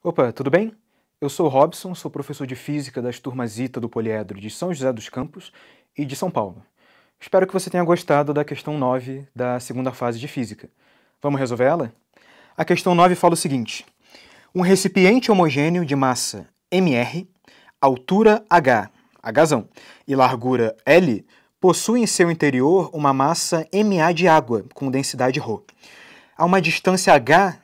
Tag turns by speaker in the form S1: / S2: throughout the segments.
S1: Opa, tudo bem? Eu sou o Robson, sou professor de Física das turmas ITA do Poliedro de São José dos Campos e de São Paulo. Espero que você tenha gostado da questão 9 da segunda fase de Física. Vamos resolver ela? A questão 9 fala o seguinte: um recipiente homogêneo de massa mr, altura h, hzão, e largura L, possui em seu interior uma massa Ma de água com densidade ρ. A uma distância h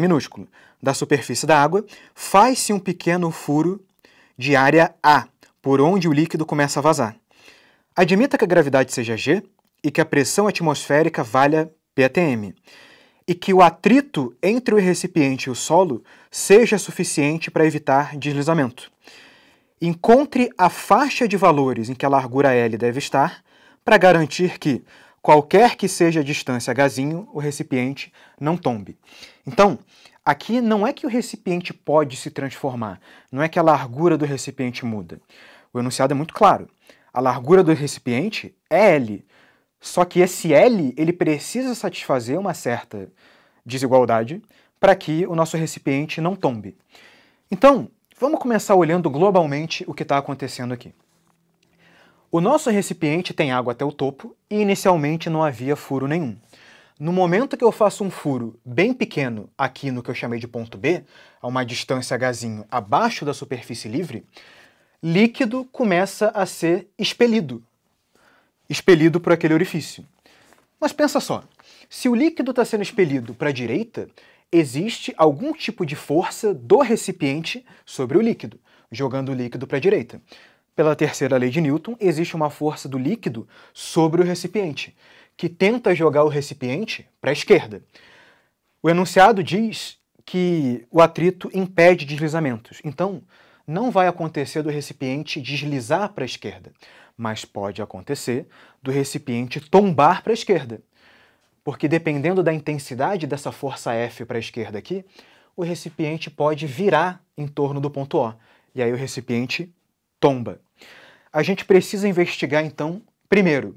S1: minúsculo, da superfície da água, faz-se um pequeno furo de área A, por onde o líquido começa a vazar. Admita que a gravidade seja G e que a pressão atmosférica valha PATM, e que o atrito entre o recipiente e o solo seja suficiente para evitar deslizamento. Encontre a faixa de valores em que a largura L deve estar para garantir que, qualquer que seja a distância Hzinho, o recipiente não tombe. Então, aqui não é que o recipiente pode se transformar, não é que a largura do recipiente muda. O enunciado é muito claro. A largura do recipiente é L, só que esse L ele precisa satisfazer uma certa desigualdade para que o nosso recipiente não tombe. Então, vamos começar olhando globalmente o que está acontecendo aqui. O nosso recipiente tem água até o topo e inicialmente não havia furo nenhum. No momento que eu faço um furo bem pequeno aqui no que eu chamei de ponto B, a uma distância Hzinho abaixo da superfície livre, líquido começa a ser expelido por aquele orifício. Mas pensa só, se o líquido está sendo expelido para a direita, existe algum tipo de força do recipiente sobre o líquido, jogando o líquido para a direita. Pela terceira lei de Newton, existe uma força do líquido sobre o recipiente, que tenta jogar o recipiente para a esquerda. O enunciado diz que o atrito impede deslizamentos, então não vai acontecer do recipiente deslizar para a esquerda, mas pode acontecer do recipiente tombar para a esquerda, porque dependendo da intensidade dessa força F para a esquerda aqui, o recipiente pode virar em torno do ponto O, e aí o recipiente tomba. A gente precisa investigar, então, primeiro,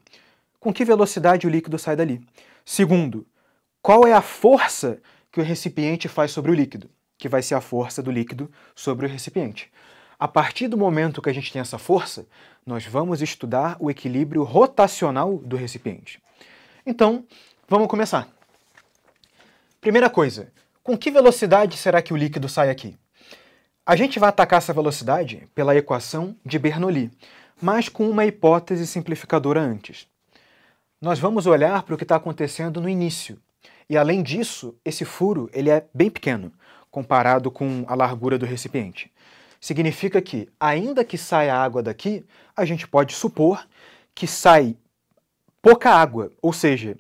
S1: com que velocidade o líquido sai dali. Segundo, qual é a força que o recipiente faz sobre o líquido, que vai ser a força do líquido sobre o recipiente. A partir do momento que a gente tem essa força, nós vamos estudar o equilíbrio rotacional do recipiente. Então, vamos começar. Primeira coisa, com que velocidade será que o líquido sai aqui? A gente vai atacar essa velocidade pela equação de Bernoulli, mas com uma hipótese simplificadora antes. Nós vamos olhar para o que está acontecendo no início. E, além disso, esse furo ele é bem pequeno, comparado com a largura do recipiente. Significa que, ainda que saia água daqui, a gente pode supor que sai pouca água, ou seja,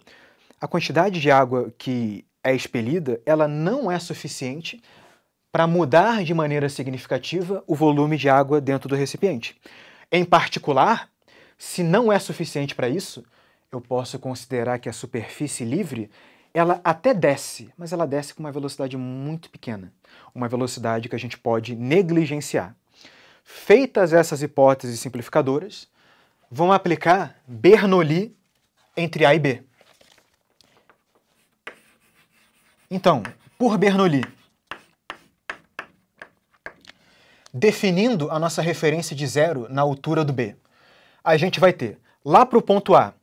S1: a quantidade de água que é expelida, ela não é suficiente para mudar de maneira significativa o volume de água dentro do recipiente. Em particular, se não é suficiente para isso, eu posso considerar que a superfície livre ela até desce, mas ela desce com uma velocidade muito pequena, uma velocidade que a gente pode negligenciar. Feitas essas hipóteses simplificadoras, vamos aplicar Bernoulli entre A e B. Então, por Bernoulli, definindo a nossa referência de zero na altura do B, a gente vai ter, lá para o ponto A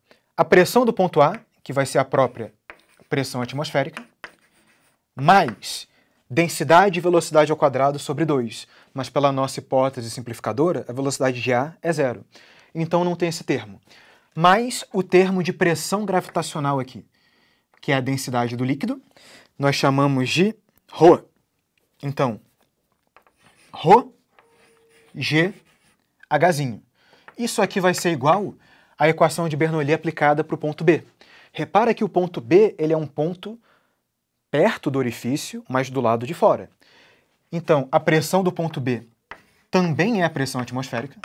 S1: pressão do ponto A, que vai ser a própria pressão atmosférica, mais densidade e velocidade ao quadrado sobre 2. Mas pela nossa hipótese simplificadora, a velocidade de A é zero. Então não tem esse termo. Mais o termo de pressão gravitacional aqui, que é a densidade do líquido, nós chamamos de ρ. Então, ρ, G, Hzinho. Isso aqui vai ser igual à equação de Bernoulli aplicada para o ponto B. Repara que o ponto B ele é um ponto perto do orifício, mas do lado de fora. Então, a pressão do ponto B também é a pressão atmosférica.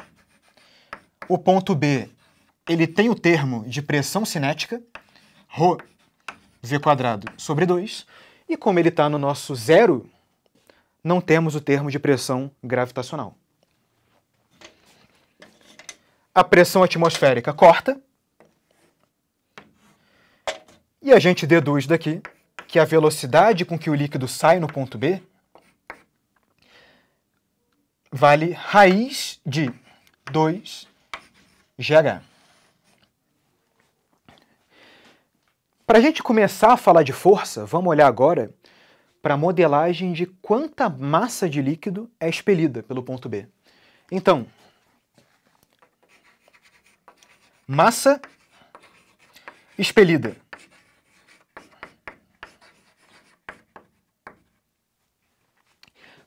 S1: O ponto B ele tem o termo de pressão cinética, ρ v² sobre 2, e como ele está no nosso zero, não temos o termo de pressão gravitacional. A pressão atmosférica corta, e a gente deduz daqui que a velocidade com que o líquido sai no ponto B vale raiz de 2GH. Para a gente começar a falar de força, vamos olhar agora para a modelagem de quanta massa de líquido é expelida pelo ponto B. Então, massa expelida.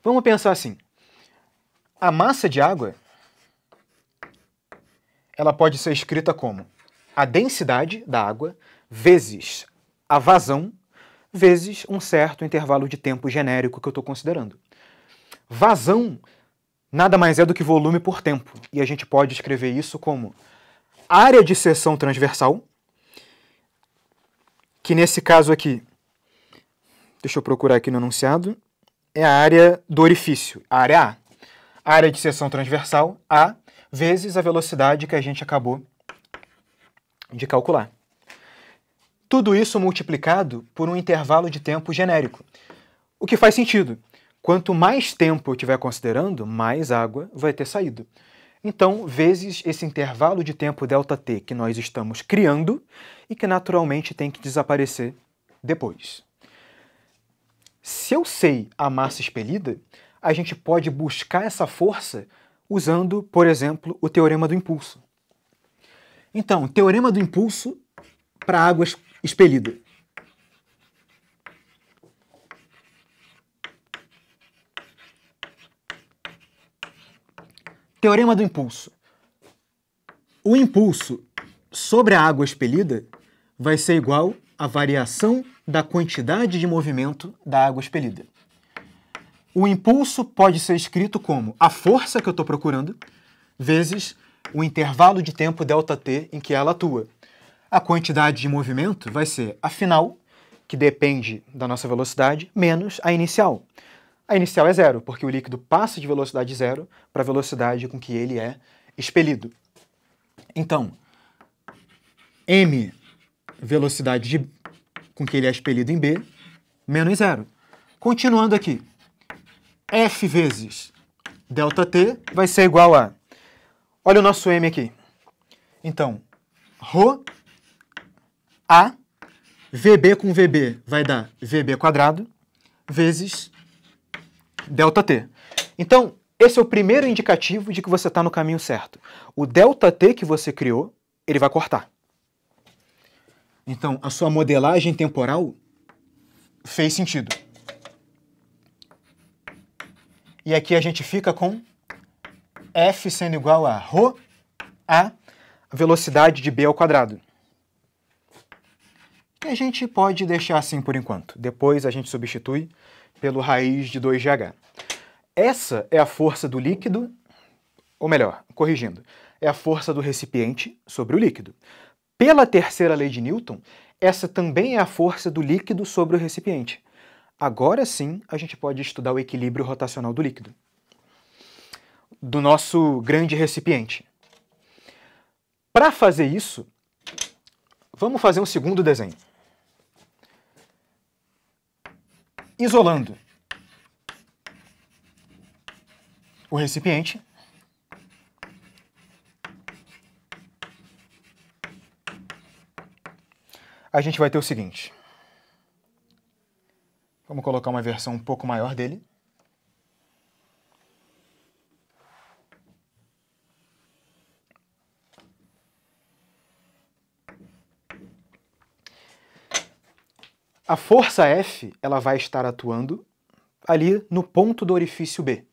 S1: Vamos pensar assim. A massa de água, ela pode ser escrita como a densidade da água vezes a vazão vezes um certo intervalo de tempo genérico que eu estou considerando. Vazão nada mais é do que volume por tempo, e a gente pode escrever isso como área de seção transversal, que nesse caso aqui, deixa eu procurar aqui no enunciado, é a área do orifício, a área A. Área de seção transversal, A, vezes a velocidade que a gente acabou de calcular. Tudo isso multiplicado por um intervalo de tempo genérico. O que faz sentido. Quanto mais tempo eu estiver considerando, mais água vai ter saído. Então, vezes esse intervalo de tempo ΔT que nós estamos criando e que naturalmente tem que desaparecer depois. Se eu sei a massa expelida, a gente pode buscar essa força usando, por exemplo, o teorema do impulso. Então, teorema do impulso para água expelida. Teorema do impulso. O impulso sobre a água expelida vai ser igual à variação da quantidade de movimento da água expelida. O impulso pode ser escrito como a força que eu estou procurando vezes o intervalo de tempo ΔT em que ela atua. A quantidade de movimento vai ser a final, que depende da nossa velocidade, menos a inicial. A inicial é zero, porque o líquido passa de velocidade zero para a velocidade com que ele é expelido. Então, m, velocidade com que ele é expelido em B, menos zero. Continuando aqui, F vezes ΔT vai ser igual a... Olha o nosso m aqui. Então, ρ A, VB com VB vai dar VB quadrado, vezes ΔT. Então, esse é o primeiro indicativo de que você está no caminho certo. O ΔT que você criou, ele vai cortar. Então, a sua modelagem temporal fez sentido. E aqui a gente fica com F sendo igual a ρ a velocidade de B ao quadrado. Que a gente pode deixar assim por enquanto. Depois a gente substitui pelo raiz de 2GH. Essa é a força do líquido, ou melhor, corrigindo, é a força do recipiente sobre o líquido. Pela terceira lei de Newton, essa também é a força do líquido sobre o recipiente. Agora sim, a gente pode estudar o equilíbrio rotacional do líquido, do nosso grande recipiente. Para fazer isso, vamos fazer um segundo desenho. Isolando o recipiente, a gente vai ter o seguinte. Vamos colocar uma versão um pouco maior dele. A força F, ela vai estar atuando ali no ponto do orifício B.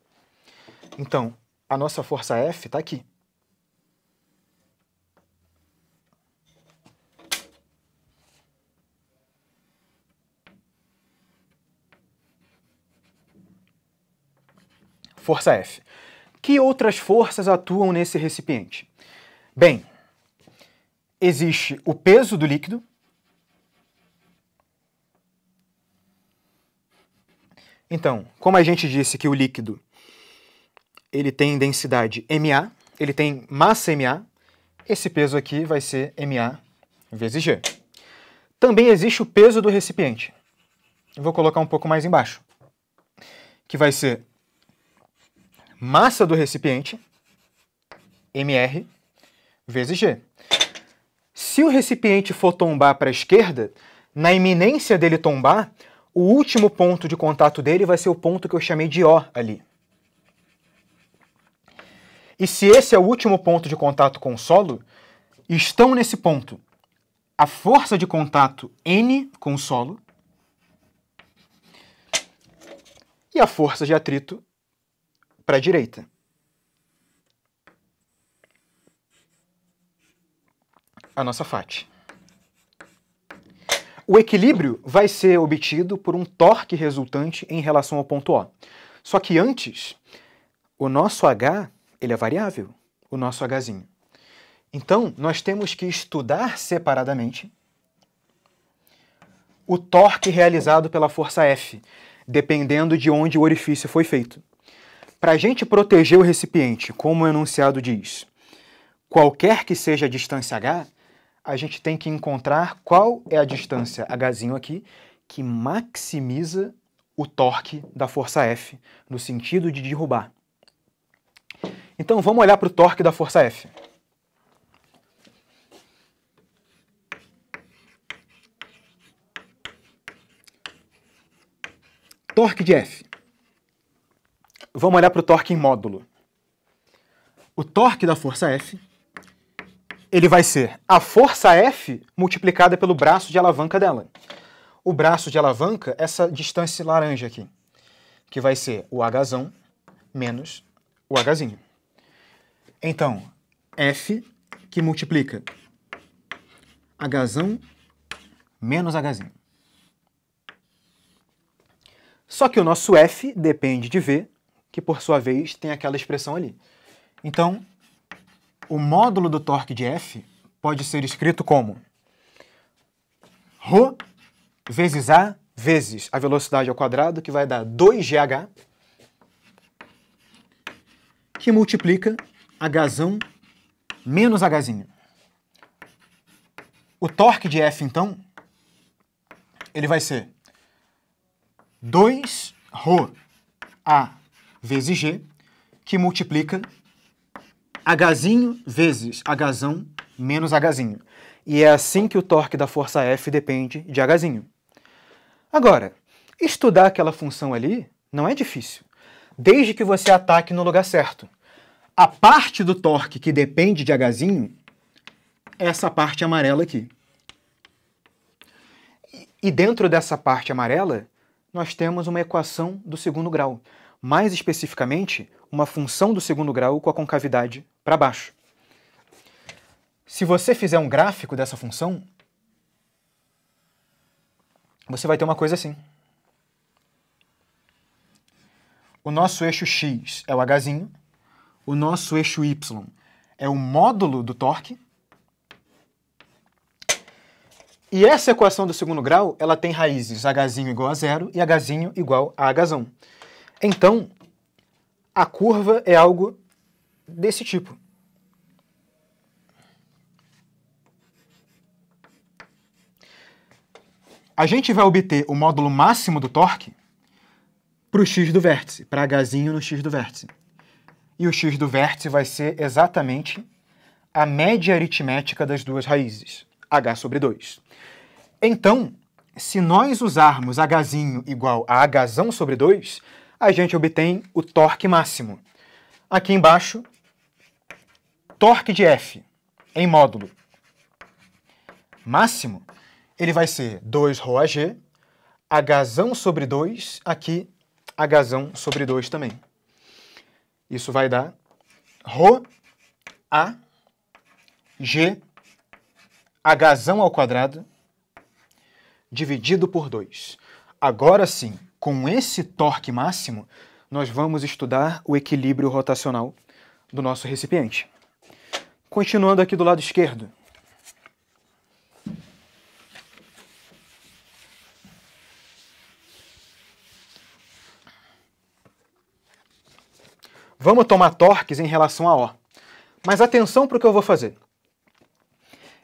S1: Então, a nossa força F está aqui. Força F. Que outras forças atuam nesse recipiente? Bem, existe o peso do líquido, então, como a gente disse que o líquido ele tem densidade MA, ele tem massa MA, esse peso aqui vai ser MA vezes G. Também existe o peso do recipiente. Eu vou colocar um pouco mais embaixo, que vai ser massa do recipiente, mR, vezes G. Se o recipiente for tombar para a esquerda, na iminência dele tombar, o último ponto de contato dele vai ser o ponto que eu chamei de O ali. E se esse é o último ponto de contato com o solo, estão nesse ponto a força de contato N com o solo e a força de atrito para a direita. A nossa FAT. O equilíbrio vai ser obtido por um torque resultante em relação ao ponto O. Só que antes, o nosso H ele é variável, o nosso Hzinho. Então, nós temos que estudar separadamente o torque realizado pela força F, dependendo de onde o orifício foi feito. Para a gente proteger o recipiente, como o enunciado diz, qualquer que seja a distância H, a gente tem que encontrar qual é a distância Hzinho aqui que maximiza o torque da força F, no sentido de derrubar. Então, vamos olhar para o torque da força F. Torque de F. Vamos olhar para o torque em módulo. O torque da força F, ele vai ser a força F multiplicada pelo braço de alavanca dela. O braço de alavanca, essa distância laranja aqui, que vai ser o Hzão menos o Hzinho. Então, F que multiplica Hzão menos Hzinho. Só que o nosso F depende de V, que por sua vez tem aquela expressão ali. Então, o módulo do torque de F pode ser escrito como ρ vezes A vezes a velocidade ao quadrado, que vai dar 2GH, que multiplica Hzão menos Hzinho. O torque de F, então, ele vai ser 2ρ A vezes G, que multiplica Hzinho vezes Hzão menos Hzinho. E é assim que o torque da força F depende de Hzinho. Agora, estudar aquela função ali não é difícil, desde que você ataque no lugar certo. A parte do torque que depende de Hzinho é essa parte amarela aqui. E dentro dessa parte amarela, nós temos uma equação do segundo grau. Mais especificamente, uma função do segundo grau com a concavidade para baixo. Se você fizer um gráfico dessa função, você vai ter uma coisa assim. O nosso eixo x é o Hzinho, o nosso eixo y é o módulo do torque, e essa equação do segundo grau, ela tem raízes Hzinho igual a zero e Hzinho igual a Hzão. Então, a curva é algo desse tipo. A gente vai obter o módulo máximo do torque para o x do vértice, para Hzinho no x do vértice. E o x do vértice vai ser exatamente a média aritmética das duas raízes, h sobre 2. Então, se nós usarmos Hzinho igual a Hzão sobre 2, a gente obtém o torque máximo. Aqui embaixo, torque de F em módulo máximo, ele vai ser 2ρAg, Hzão sobre 2, aqui Hzão sobre 2 também. Isso vai dar ρAg Hzão ao quadrado dividido por 2. Agora sim, com esse torque máximo, nós vamos estudar o equilíbrio rotacional do nosso recipiente. Continuando aqui do lado esquerdo. Vamos tomar torques em relação a O. Mas atenção para o que eu vou fazer.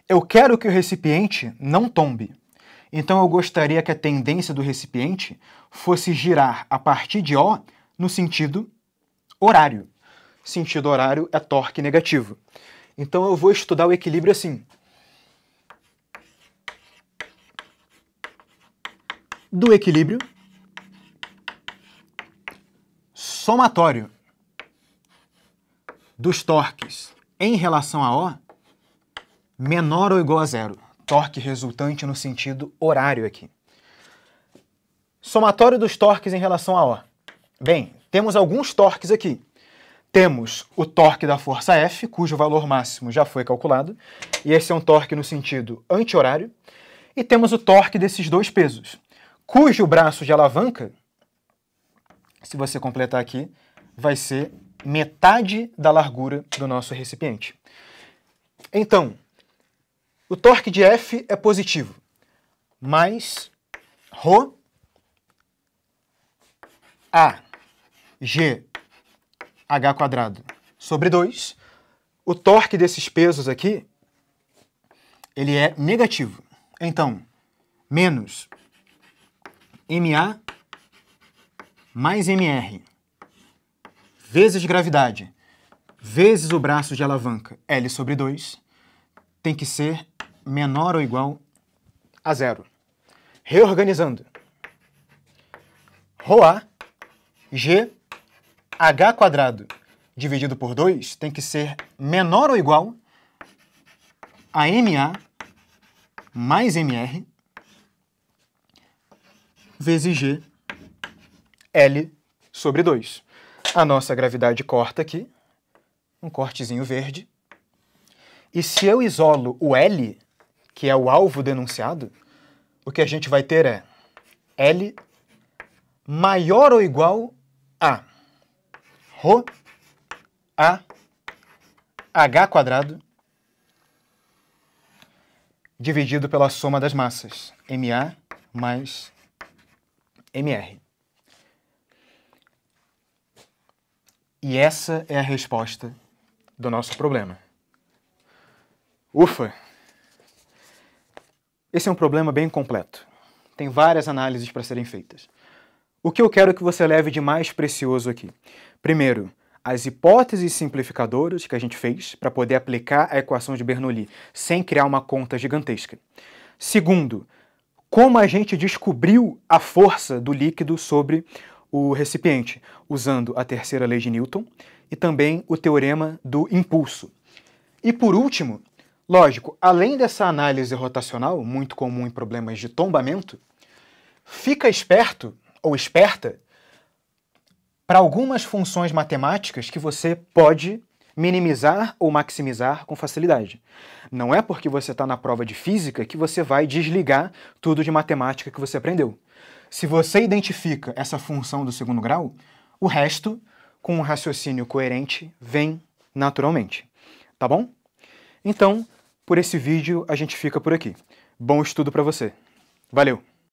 S1: Eu quero que o recipiente não tombe. Então eu gostaria que a tendência do recipiente fosse girar a partir de O no sentido horário. Sentido horário é torque negativo. Então eu vou estudar o equilíbrio assim. Do equilíbrio somatório dos torques em relação a O menor ou igual a zero. Torque resultante no sentido horário aqui. Somatório dos torques em relação a O. Bem, temos alguns torques aqui. Temos o torque da força F, cujo valor máximo já foi calculado, e esse é um torque no sentido anti-horário. E temos o torque desses dois pesos, cujo braço de alavanca, se você completar aqui, vai ser metade da largura do nosso recipiente. Então, o torque de F é positivo, mais ρ A G H quadrado sobre 2. O torque desses pesos aqui, ele é negativo. Então, menos MA mais MR vezes gravidade vezes o braço de alavanca L sobre 2 tem que ser menor ou igual a zero. Reorganizando. ρA G H quadrado dividido por 2 tem que ser menor ou igual a MA mais MR vezes G L sobre 2. A nossa gravidade corta aqui, um cortezinho verde. E se eu isolo o L, que é o alvo denunciado, o que a gente vai ter é L maior ou igual a ρ A H quadrado dividido pela soma das massas, MA mais MR. E essa é a resposta do nosso problema. Ufa! Esse é um problema bem completo. Tem várias análises para serem feitas. O que eu quero que você leve de mais precioso aqui? Primeiro, as hipóteses simplificadoras que a gente fez para poder aplicar a equação de Bernoulli sem criar uma conta gigantesca. Segundo, como a gente descobriu a força do líquido sobre o recipiente, usando a terceira lei de Newton e também o teorema do impulso. E por último, lógico, além dessa análise rotacional, muito comum em problemas de tombamento, fica esperto ou esperta para algumas funções matemáticas que você pode minimizar ou maximizar com facilidade. Não é porque você está na prova de física que você vai desligar tudo de matemática que você aprendeu. Se você identifica essa função do segundo grau, o resto, com um raciocínio coerente, vem naturalmente. Tá bom? Então, por esse vídeo, a gente fica por aqui. Bom estudo para você. Valeu!